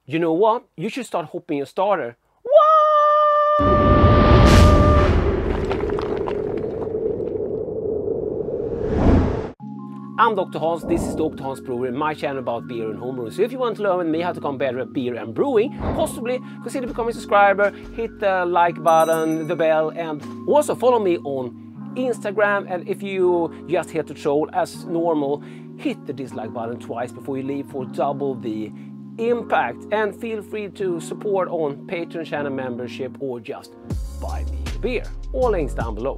You know what? You should start hopping your starter. What? I'm Dr. Hans, this is DrHans Brewery, my channel about beer and homebrewing. So if you want to learn with me how to become better at beer and brewing, possibly consider becoming a subscriber, hit the like button, the bell, and also follow me on Instagram. And if you just here to troll as normal, hit the dislike button twice before you leave for double the impact. And feel free to support on Patreon channel membership or just buy me a beer. All links down below.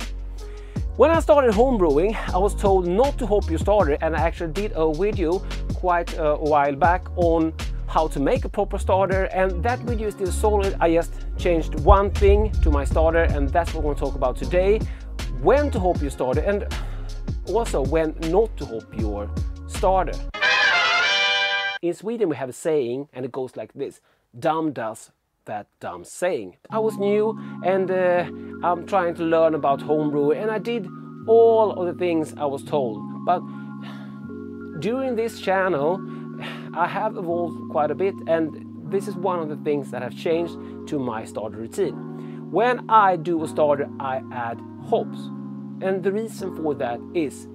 When I started homebrewing, I was told not to hop your starter, and I actually did a video quite a while back on how to make a proper starter, and that video is still solid. I just changed one thing to my starter, and that's what we're going to talk about today. When to hop your starter, and also when not to hop your starter. In Sweden we have a saying, and it goes like this: dumb does that dumb saying. I was new and I'm trying to learn about homebrew, and I did all of the things I was told. But during this channel I have evolved quite a bit, and this is one of the things that have changed to my starter routine. When I do a starter, I add hops, and the reason for that is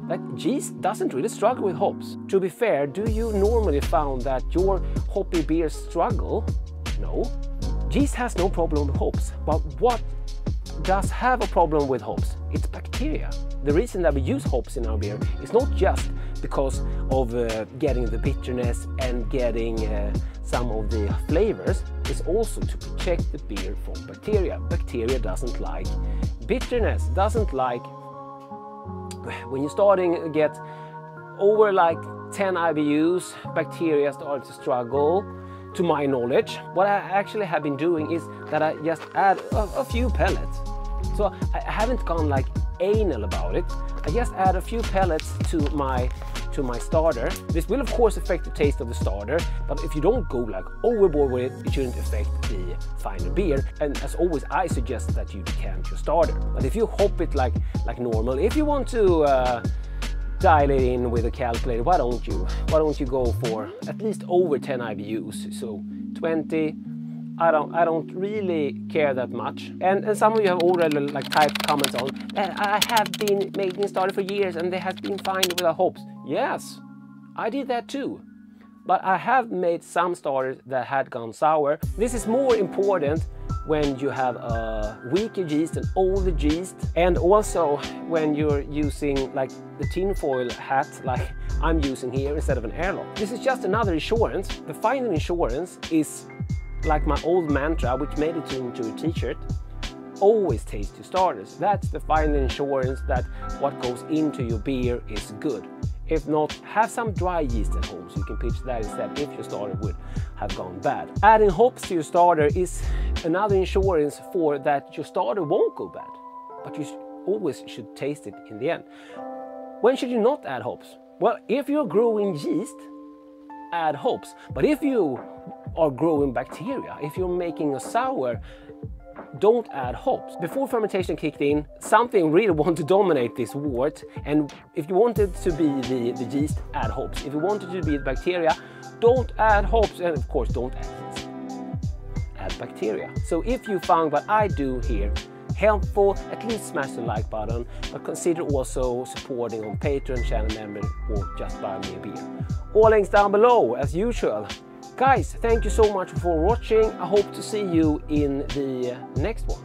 that yeast doesn't really struggle with hops. To be fair, do you normally found that your hoppy beers struggle? No. Yeast has no problem with hops, but what does have a problem with hops? It's bacteria. The reason that we use hops in our beer is not just because of getting the bitterness and getting some of the flavors, it's also to protect the beer from bacteria. Bacteria doesn't like bitterness, doesn't like when you're starting to get over like 10 IBUs, bacteria start to struggle. To my knowledge, what I actually have been doing is that I just add a few pellets. So I haven't gone like anal about it. I just add a few pellets to my starter. This will of course affect the taste of the starter, but if you don't go like overboard with it, it shouldn't affect the final beer. And as always, I suggest that you decant your starter. But if you hop it like normal, if you want to dial it in with a calculator, why don't you go for at least over 10 IBUs? So 20, I don't really care that much. And some of you have already like typed comments on that I have been making starter for years and they have been fine with the hops. Yes, I did that too. But I have made some starters that had gone sour. This is more important when you have a weaker yeast, an older yeast, and also when you're using like the tinfoil hat like I'm using here instead of an airlock. This is just another insurance. The final insurance is like my old mantra, which made it into a t-shirt: always taste your starters. That's the final insurance that what goes into your beer is good. If not, have some dry yeast at home so you can pitch that instead if your starter would have gone bad. Adding hops to your starter is another insurance for that your starter won't go bad, but you always should taste it in the end. When should you not add hops? Well, if you're growing yeast, add hops. But if you are growing bacteria, if you're making a sour, don't add hops. Before fermentation kicked in, something really wanted to dominate this wort, and if you wanted to be the yeast, add hops. If you wanted to be the bacteria, don't add hops, and of course don't add yeast. Add bacteria. So if you found what I do here helpful, at least smash the like button, but consider also supporting on Patreon channel member or just buy me a beer. All links down below as usual. Guys, thank you so much for watching. I hope to see you in the next one.